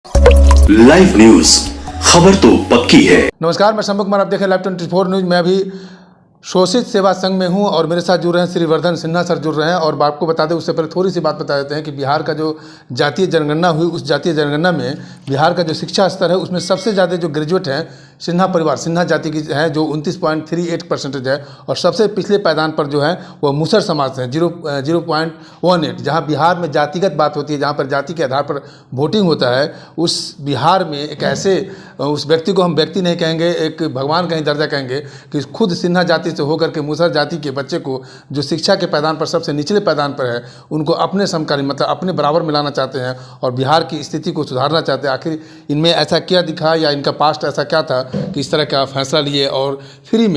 Live news, खबर तो पक्की है। नमस्कार, मैं शंभू कुमार, आप देखें लाइव 24 न्यूज। मैं अभी शोषित सेवा संघ में हूं और मेरे साथ जुड़ रहे हैं श्री वर्धन सिन्हा सर जुड़ रहे हैं। और आपको बता दें, उससे पहले थोड़ी सी बात बता देते हैं कि बिहार का जो जातीय जनगणना हुई, उस जातीय जनगणना में बिहार का जो शिक्षा स्तर है उसमें सबसे ज़्यादा जो ग्रेजुएट हैं सिन्हा परिवार, सिन्हा जाति की है, जो 29.38% है। और सबसे पिछले पायदान पर जो है वो मुसर समाज से है, 0.18। जहाँ बिहार में जातिगत बात होती है, जहाँ पर जाति के आधार पर वोटिंग होता है, उस बिहार में एक ऐसे उस व्यक्ति को हम व्यक्ति नहीं कहेंगे, एक भगवान का ही दर्जा कहेंगे कि खुद सिन्हा जाति से होकर के मुसर जाति के बच्चे को जो शिक्षा के पायदान पर सबसे निचले पायदान पर है, उनको अपने समकालीन मतलब अपने बराबर मिलाना चाहते हैं और बिहार की स्थिति को सुधारना चाहते हैं। आखिर इनमें ऐसा क्या दिखा या इनका पास्ट ऐसा क्या था कि इस तरह का फैसला लिए। और फ्री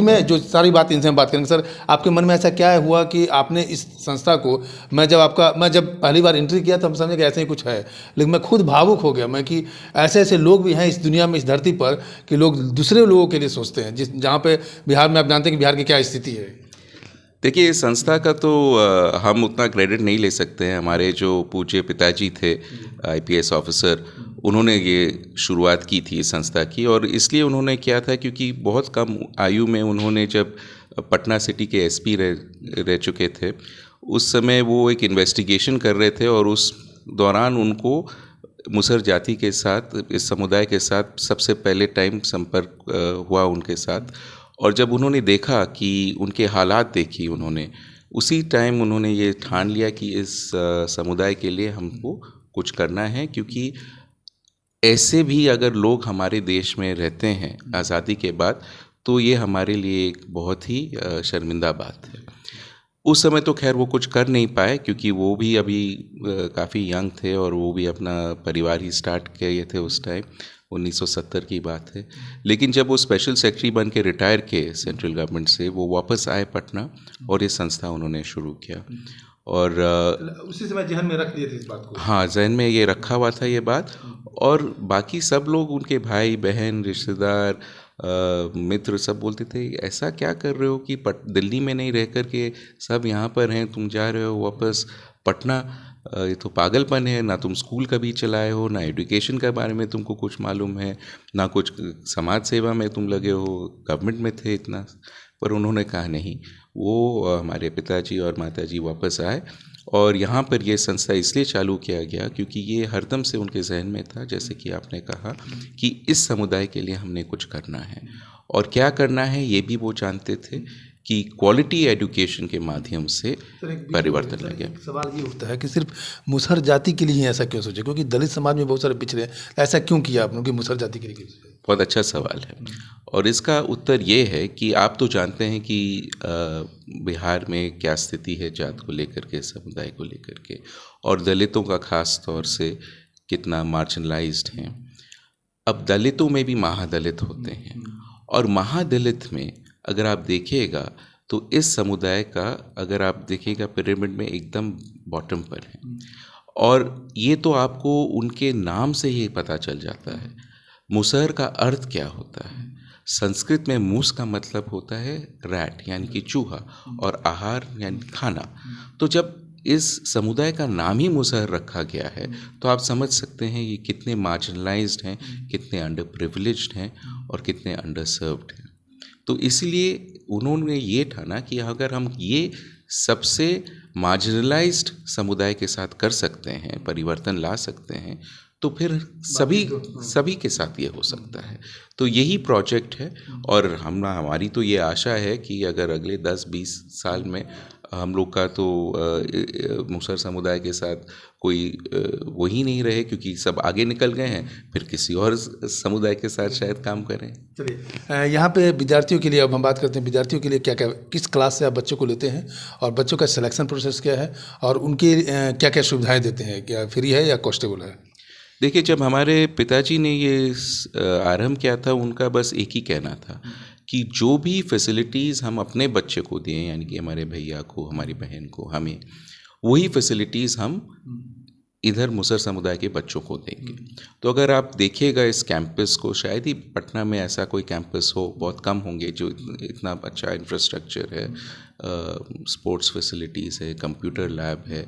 में जो सारी बात इनसे हम बात करेंगे। सर, आपके मन में ऐसा क्या हुआ कि आपने इस संस्था को, मैं जब पहली बार एंट्री किया तो हम समझे कि ऐसे ही कुछ है, लेकिन मैं खुद भावुक हो गया मैं कि ऐसे ऐसे लोग भी हैं इस दुनिया में, इस धरती पर, कि लोग दूसरे लोगों के लिए सोचते हैं, जहाँ पे बिहार में आप जानते हैं कि बिहार की क्या स्थिति है। देखिए, इस संस्था का तो हम उतना क्रेडिट नहीं ले सकते हैं। हमारे जो पूज्य पिताजी थे आईपीएस ऑफिसर, उन्होंने ये शुरुआत की थी इस संस्था की। और इसलिए उन्होंने किया था क्योंकि बहुत कम आयु में उन्होंने, जब पटना सिटी के एसपी रह चुके थे, उस समय वो एक इन्वेस्टिगेशन कर रहे थे और उस दौरान उनको मुसर जाति के साथ, इस समुदाय के साथ सबसे पहले टाइम संपर्क हुआ उनके साथ। और जब उन्होंने देखा कि उनके हालात देखी उन्होंने, उसी टाइम उन्होंने ये ठान लिया कि इस समुदाय के लिए हमको कुछ करना है। क्योंकि ऐसे भी अगर लोग हमारे देश में रहते हैं आज़ादी के बाद, तो ये हमारे लिए एक बहुत ही शर्मिंदा बात है। उस समय तो खैर वो कुछ कर नहीं पाए क्योंकि वो भी अभी काफ़ी यंग थे और वो भी अपना परिवार ही स्टार्ट किए थे उस टाइम, 1970 की बात है। लेकिन जब वो स्पेशल सेक्रेटरी बन के रिटायर किए सेंट्रल गवर्नमेंट से, वो वापस आए पटना और ये संस्था उन्होंने शुरू किया। और उसी समय जहन में रख लिए थे इस बात को। हाँ, जहन में ये रखा हुआ था ये बात। और बाकी सब लोग, उनके भाई बहन, रिश्तेदार, मित्र, सब बोलते थे ऐसा क्या कर रहे हो कि दिल्ली में नहीं रह कर के सब यहाँ पर हैं, तुम जा रहे हो वापस पटना, ये तो पागलपन है। ना तुम स्कूल कभी चलाए हो, ना एजुकेशन के बारे में तुमको कुछ मालूम है, ना कुछ समाज सेवा में तुम लगे हो, गवर्नमेंट में थे इतना। पर उन्होंने कहा नहीं, वो हमारे पिताजी और माताजी वापस आए और यहाँ पर ये संस्था इसलिए चालू किया गया क्योंकि ये हरदम से उनके जहन में था, जैसे कि आपने कहा, कि इस समुदाय के लिए हमने कुछ करना है। और क्या करना है ये भी वो जानते थे कि क्वालिटी एजुकेशन के माध्यम से परिवर्तन लगे। सवाल ये उठता है कि सिर्फ मुसहर जाति के लिए ही ऐसा क्यों सोचे, क्योंकि दलित समाज में बहुत सारे पिछड़े हैं, ऐसा क्यों किया आपने कि मुसहर जाति के लिए? बहुत अच्छा सवाल है और इसका उत्तर ये है कि आप तो जानते हैं कि बिहार में क्या स्थिति है जात को लेकर के, समुदाय को लेकर के, और दलितों का खास तौर से कितना मार्जिनलाइज्ड हैं। अब दलितों में भी महादलित होते हैं और महादलित में अगर आप देखिएगा तो इस समुदाय का, अगर आप देखिएगा, पिरामिड में एकदम बॉटम पर है। और ये तो आपको उनके नाम से ही पता चल जाता है। मुसहर का अर्थ क्या होता है? संस्कृत में मूस का मतलब होता है रैट, यानी कि चूहा, और आहार यानी खाना। तो जब इस समुदाय का नाम ही मुसहर रखा गया है तो आप समझ सकते हैं ये कितने मार्जिनलाइज्ड हैं, कितने अंडर प्रिविलेज्ड हैं और कितने अंडर सर्व्ड हैं। तो इसलिए उन्होंने ये ठाना कि अगर हम ये सबसे मार्जिनलाइज्ड समुदाय के साथ कर सकते हैं, परिवर्तन ला सकते हैं, तो फिर सभी के साथ ये हो सकता है। तो यही प्रोजेक्ट है। और हमारी तो ये आशा है कि अगर अगले 10-20 साल में हम लोग का तो मुसहर समुदाय के साथ कोई वही नहीं रहे, क्योंकि सब आगे निकल गए हैं, फिर किसी और समुदाय के साथ शायद काम करें। चलिए, यहाँ पे विद्यार्थियों के लिए अब हम बात करते हैं। विद्यार्थियों के लिए क्या क्या, किस क्लास से आप बच्चों को लेते हैं और बच्चों का सिलेक्शन प्रोसेस क्या है और उनकी क्या क्या सुविधाएँ देते हैं? क्या फ्री है या कॉस्टेबल है? देखिए, जब हमारे पिताजी ने ये आरंभ किया था, उनका बस एक ही कहना था कि जो भी फैसिलिटीज़ हम अपने बच्चे को दें, यानी कि हमारे भैया को, हमारी बहन को, हमें वही फैसिलिटीज़ हम इधर मुसहर समुदाय के बच्चों को देंगे। तो अगर आप देखिएगा इस कैंपस को, शायद ही पटना में ऐसा कोई कैंपस हो, बहुत कम होंगे जो इतना अच्छा इंफ्रास्ट्रक्चर है, स्पोर्ट्स फैसिलिटीज़ है, कंप्यूटर लैब है,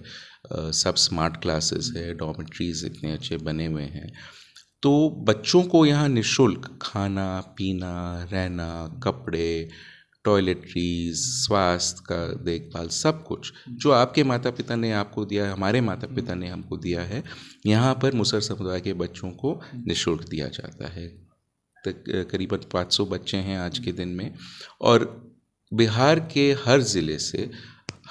सब स्मार्ट क्लासेस है, डॉर्मेट्रीज़ इतने अच्छे बने हुए हैं। तो बच्चों को यहाँ निःशुल्क खाना पीना, रहना, कपड़े, टॉयलेटरीज, स्वास्थ्य का देखभाल, सब कुछ जो आपके माता पिता ने आपको दिया है, हमारे माता पिता ने हमको दिया है, यहाँ पर मुसहर समुदाय के बच्चों को निःशुल्क दिया जाता है। करीबन 500 बच्चे हैं आज के दिन में, और बिहार के हर ज़िले से,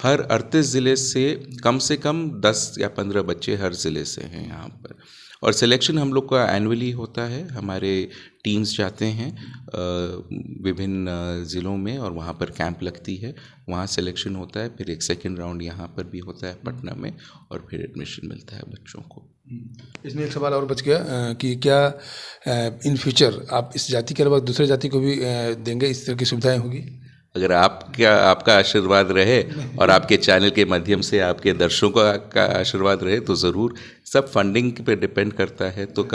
हर 38 ज़िले से कम 10 या 15 बच्चे हर ज़िले से हैं यहाँ पर। और सिलेक्शन हम लोग का एनुअली होता है, हमारे टीम्स जाते हैं विभिन्न ज़िलों में और वहाँ पर कैंप लगती है, वहाँ सिलेक्शन होता है, फिर एक सेकंड राउंड यहाँ पर भी होता है पटना में, और फिर एडमिशन मिलता है बच्चों को। इसमें एक सवाल और बच गया कि क्या इन फ्यूचर आप इस जाति के अलावा दूसरे जाति को भी देंगे, इस तरह की सुविधाएं होगी? अगर आपका आशीर्वाद रहे और आपके चैनल के माध्यम से आपके दर्शकों का आशीर्वाद रहे तो ज़रूर। सब फंडिंग पे डिपेंड करता है। तो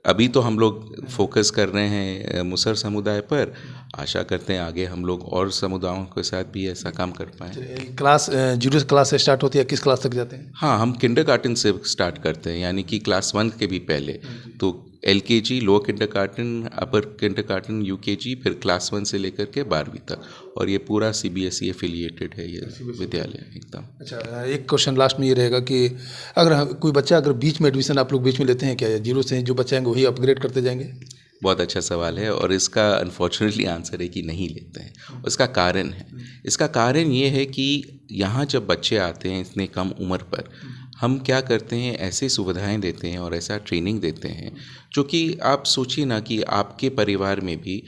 अभी तो हम लोग फोकस कर रहे हैं मुसहर समुदाय पर, आशा करते हैं आगे हम लोग और समुदायों के साथ भी ऐसा काम कर पाएँ। क्लास 0 क्लास से स्टार्ट होती है, किस क्लास तक जाते हैं? हाँ, हम किंडरगार्टन से स्टार्ट करते हैं, यानी कि क्लास 1 के भी पहले। तो LKG, लोअर किंडरगार्टन, अपर किंडरगार्टन, UKG, फिर क्लास 1 से लेकर के 12वीं तक, और ये पूरा CBSE एफिलिएटेड है ये विद्यालय एकदम। अच्छा, एक क्वेश्चन लास्ट में ये रहेगा कि अगर कोई बच्चा अगर बीच में एडमिशन आप लोग बीच में लेते हैं क्या, 0 से जो बच्चे आएंगे वही अपग्रेड करते जाएंगे? बहुत अच्छा सवाल है, और इसका अनफॉर्चुनेटली आंसर है कि नहीं लेते हैं। उसका कारण है, इसका कारण ये है कि यहाँ जब बच्चे आते हैं इतने कम उम्र पर, हम क्या करते हैं, ऐसे सुविधाएं देते हैं और ऐसा ट्रेनिंग देते हैं जो कि आप सोचिए ना कि आपके परिवार में भी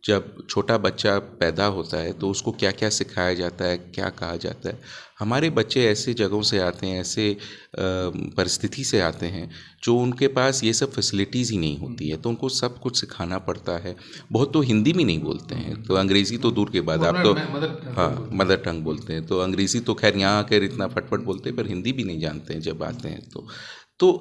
जब छोटा बच्चा पैदा होता है तो उसको क्या क्या सिखाया जाता है, क्या कहा जाता है। हमारे बच्चे ऐसे जगहों से आते हैं, ऐसे परिस्थिति से आते हैं जो उनके पास ये सब फैसिलिटीज़ ही नहीं होती है, तो उनको सब कुछ सिखाना पड़ता है। बहुत तो हिंदी भी नहीं बोलते हैं, तो अंग्रेज़ी तो दूर के बाद, आप तो हाँ मदर टंग बोलते हैं, तो अंग्रेज़ी तो खैर यहाँ आकर इतना फटफट बोलते हैं, पर हिंदी भी नहीं जानते हैं जब आते हैं। तो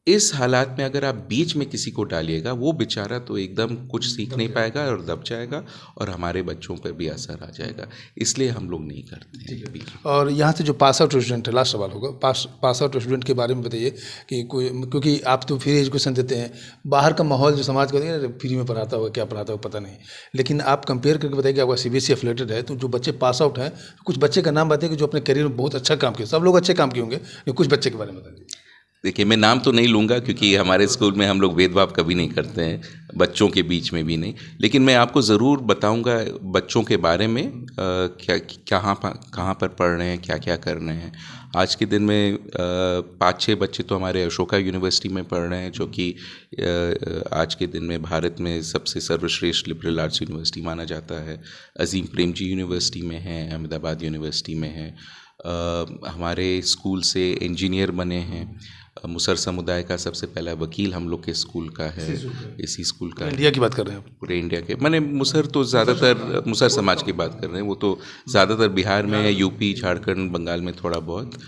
इस हालात में अगर आप बीच में किसी को डालिएगा, वो बेचारा तो एकदम कुछ सीख नहीं पाएगा और दब जाएगा, और हमारे बच्चों पर भी असर आ जाएगा। इसलिए हम लोग नहीं करते हैं बीच में। और यहाँ से जो पास आउट स्टूडेंट है, लास्ट सवाल होगा, पास आउट स्टूडेंट के बारे में बताइए कि कोई, क्योंकि आप तो फ्री एजुकेशन देते हैं, बाहर का माहौल जो समाज का है फ्री में पढ़ाता होगा, क्या पढ़ाता होगा पता नहीं, लेकिन आप कंपेयर करके बताइए कि आपका CBSE एफिलेटेड है, तो जो बच्चे पास आउट हैं, कुछ बच्चे का नाम बताइए कि जो अपने करियर में बहुत अच्छा काम किया। सब लोग अच्छे काम किए होंगे, लेकिन कुछ बच्चे के बारे में बताइए। देखिए, मैं नाम तो नहीं लूँगा क्योंकि हमारे स्कूल में हम लोग भेदभाव कभी नहीं करते हैं, बच्चों के बीच में भी नहीं, लेकिन मैं आपको ज़रूर बताऊँगा बच्चों के बारे में, कहाँ पर पढ़ रहे हैं, क्या क्या कर रहे हैं। आज के दिन में 5-6 बच्चे तो हमारे अशोका यूनिवर्सिटी में पढ़ रहे हैं, जो कि आज के दिन में भारत में सबसे सर्वश्रेष्ठ लिबरल आर्ट्स यूनिवर्सिटी माना जाता है। अजीम प्रेमजी यूनिवर्सिटी में है, अहमदाबाद यूनिवर्सिटी में है। हमारे स्कूल से इंजीनियर बने हैं। मुसहर समुदाय का सबसे पहला वकील हम लोग के स्कूल का है, इसी स्कूल का। इंडिया की बात कर रहे हैं आप? पूरे इंडिया के, मैंने मुसहर तो ज़्यादातर मुसहर समाज की बात कर रहे हैं, वो तो ज़्यादातर बिहार में है, यूपी, झारखंड, बंगाल में थोड़ा बहुत।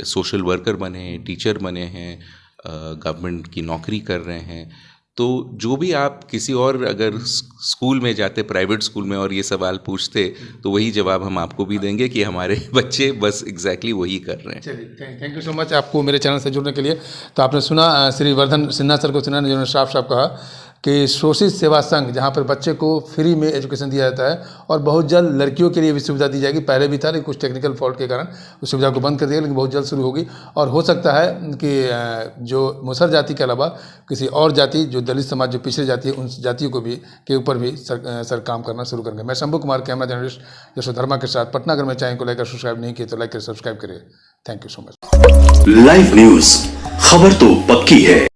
सोशल वर्कर बने हैं, टीचर बने हैं, गवर्नमेंट की नौकरी कर रहे हैं। तो जो भी आप किसी और अगर स्कूल में जाते, प्राइवेट स्कूल में, और ये सवाल पूछते, तो वही जवाब हम आपको भी देंगे कि हमारे बच्चे बस एग्जैक्टली वही कर रहे हैं। चलिए, थैंक यू सो मच आपको मेरे चैनल से जुड़ने के लिए। तो आपने सुना श्री वर्धन सिन्हा सर को सुना, जिन्होंने साफ कहा कि शोषित सेवा संघ, जहाँ पर बच्चे को फ्री में एजुकेशन दिया जाता है, और बहुत जल्द लड़कियों के लिए भी सुविधा दी जाएगी। पहले भी था, लेकिन कुछ टेक्निकल फॉल्ट के कारण उस सुविधा को बंद कर दिया, लेकिन बहुत जल्द शुरू होगी। और हो सकता है कि जो मुसहर जाति के अलावा किसी और जाति, जो दलित समाज, जो पिछड़ी जाति है, उन जातियों को भी के ऊपर भी सर काम करना शुरू करेंगे। मैं शंभू कुमार, कैमरा जर्नलिस्ट यशोधर्मा के साथ पटना। अगर मैं चैनल को लाइक सब्सक्राइब नहीं किए तो लाइक कर सब्सक्राइब करिए। Thank you so much. Live news, खबर तो पक्की है।